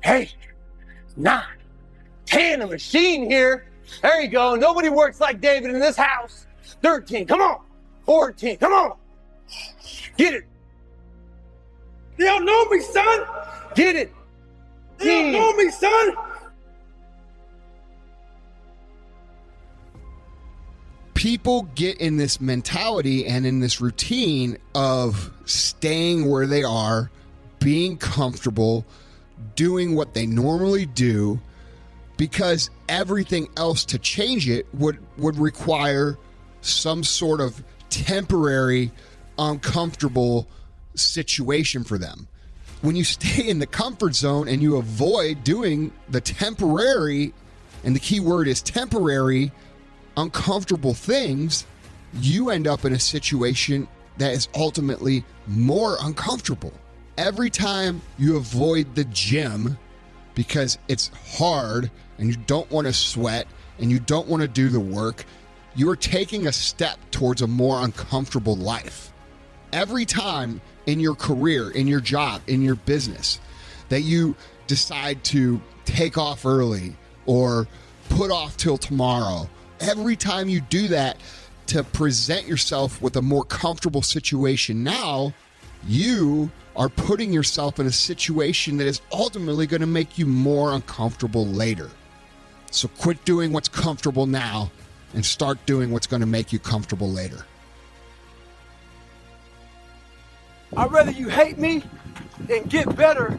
Hey, 9, 10, a machine here. There you go. Nobody works like David in this house. 13, come on. 14, come on. Get it. You don't know me, son. Get it. You don't know me, son. People get in this mentality and in this routine of staying where they are, being comfortable, doing what they normally do, because everything else to change it would require some sort of temporary, uncomfortable situation for them. When you stay in the comfort zone and you avoid doing the temporary, and the key word is temporary, uncomfortable things, you end up in a situation that is ultimately more uncomfortable. Every time you avoid the gym because it's hard and you don't want to sweat and you don't want to do the work, you are taking a step towards a more uncomfortable life. Every time in your career, in your job, in your business, that you decide to take off early or put off till tomorrow, every time you do that to present yourself with a more comfortable situation now, you are putting yourself in a situation that is ultimately going to make you more uncomfortable later. So quit doing what's comfortable now and start doing what's going to make you comfortable later. I'd rather you hate me and get better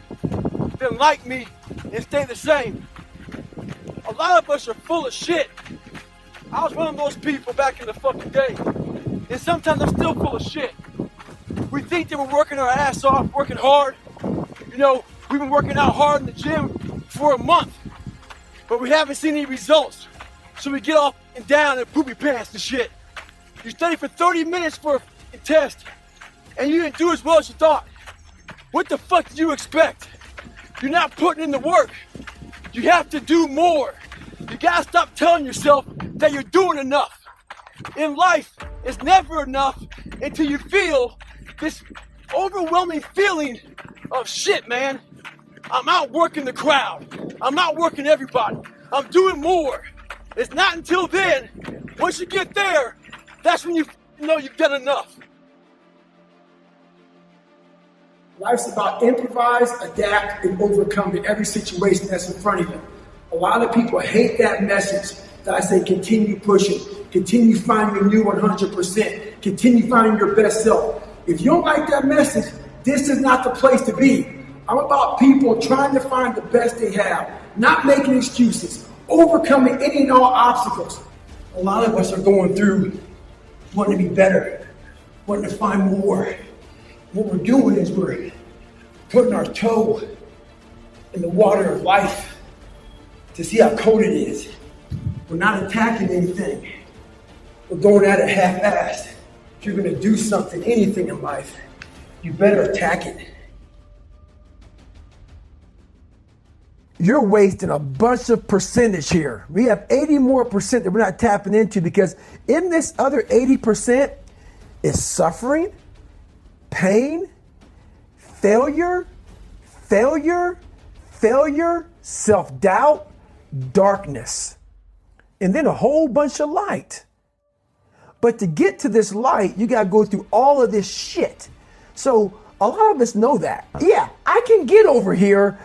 than like me and stay the same. A lot of us are full of shit. I was one of those people back in the fucking day. And sometimes I'm still full of shit. We think that we're working our ass off, working hard. You know, we've been working out hard in the gym for a month, but we haven't seen any results. So we get off and down in poopy pants and shit. You study for 30 minutes for a test, and you didn't do as well as you thought. What the fuck did you expect? You're not putting in the work. You have to do more. You gotta stop telling yourself that you're doing enough. In life, it's never enough until you feel this overwhelming feeling of shit, man. I'm outworking the crowd. I'm outworking everybody. I'm doing more. It's not until then, once you get there, that's when you know you've done enough. Life's about improvise, adapt, and overcome in every situation that's in front of you. A lot of people hate that message that I say continue pushing, continue finding your new 100%, continue finding your best self. If you don't like that message, this is not the place to be. I'm about people trying to find the best they have, not making excuses, overcoming any and all obstacles. A lot of us are going through wanting to be better, wanting to find more. What we're doing is we're putting our toe in the water of life to see how cold it is. We're not attacking anything. We're going at it half-assed. If you're going to do something, anything in life, you better attack it. You're wasting a bunch of percentage here. We have 80 more percent that we're not tapping into, because in this other 80% is suffering, pain, failure, self-doubt, darkness. and then a whole bunch of light. But to get to this light, you got to go through all of this shit. So a lot of us know that. Yeah, I can get over here,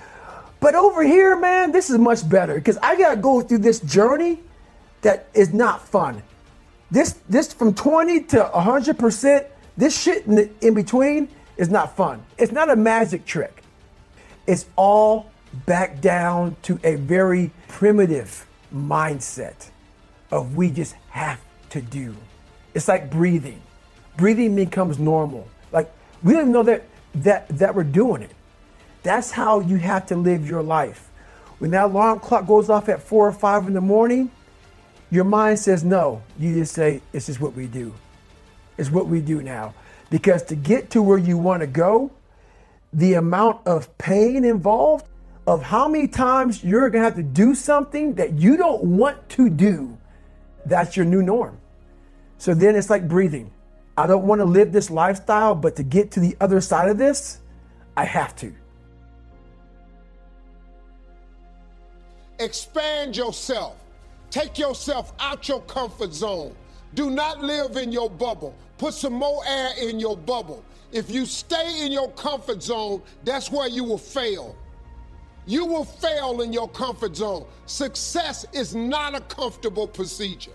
but over here, man, this is much better because I got to go through this journey that is not fun. This from 20 to 100%, this shit in between is not fun. It's not a magic trick. It's all back down to a very primitive mindset of we just have to do. It's like breathing. Breathing becomes normal. Like we don't even know that we're doing it. That's how you have to live your life. When that alarm clock goes off at 4 or 5 in the morning, your mind says no. You just say, it's just what we do. It's what we do now. Because to get to where you want to go, the amount of pain involved, of how many times you're going to have to do something that you don't want to do, that's your new norm. So then it's like breathing. I don't want to live this lifestyle, but to get to the other side of this, I have to. Expand yourself. Take yourself out your comfort zone. Do not live in your bubble. Put some more air in your bubble. If you stay in your comfort zone, that's where you will fail. You will fail in your comfort zone. Success is not a comfortable procedure.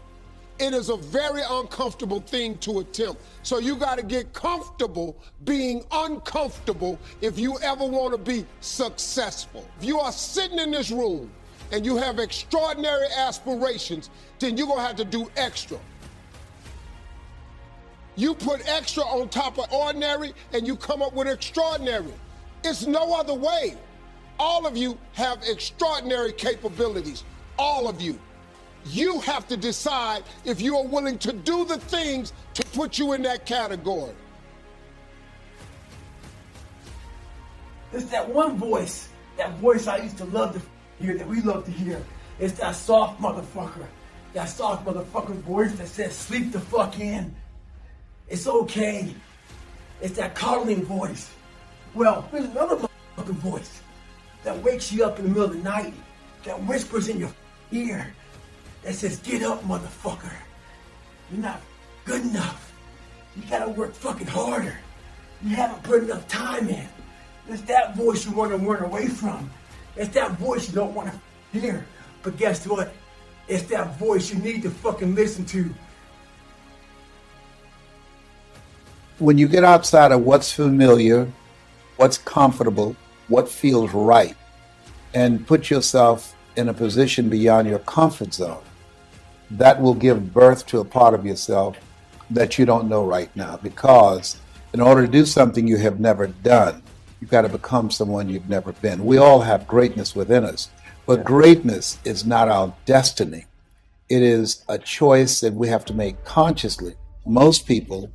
It is a very uncomfortable thing to attempt. So you got to get comfortable being uncomfortable if you ever want to be successful. If you are sitting in this room and you have extraordinary aspirations, then you're going to have to do extra. You put extra on top of ordinary and you come up with extraordinary. It's no other way. All of you have extraordinary capabilities. All of you. You have to decide if you are willing to do the things to put you in that category. There's that one voice, that voice I used to love to hear, that we love to hear. It's that soft motherfucker. That soft motherfucker voice that says, sleep the fuck in. It's okay. It's that coddling voice. Well, there's another motherfucking voice that wakes you up in the middle of the night, that whispers in your ear, that says, get up, motherfucker. You're not good enough. You gotta work fucking harder. You haven't put enough time in. It's that voice you want to run away from. It's that voice you don't want to hear. But guess what? It's that voice you need to fucking listen to. When you get outside of what's familiar, what's comfortable, what feels right, and put yourself in a position beyond your comfort zone, that will give birth to a part of yourself that you don't know right now. Because in order to do something you have never done, you've got to become someone you've never been. We all have greatness within us, but greatness is not our destiny. It is a choice that we have to make consciously. Most people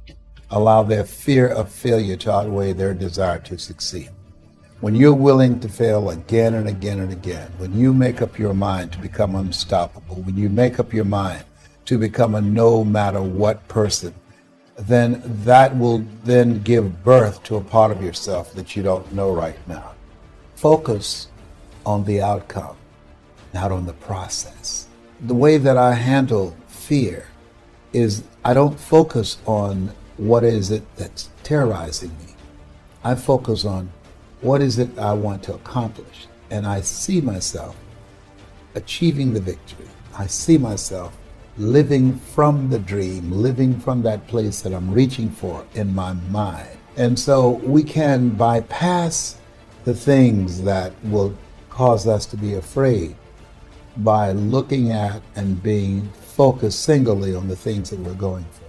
allow their fear of failure to outweigh their desire to succeed. When you're willing to fail again and again and again, when you make up your mind to become unstoppable, when you make up your mind to become a no matter what person, then that will then give birth to a part of yourself that you don't know right now. Focus on the outcome, not on the process. The way that I handle fear is I don't focus on what is it that's terrorizing me. I focus on what is it I want to accomplish? And I see myself achieving the victory. I see myself living from the dream, living from that place that I'm reaching for in my mind. And so we can bypass the things that will cause us to be afraid by looking at and being focused singly on the things that we're going for.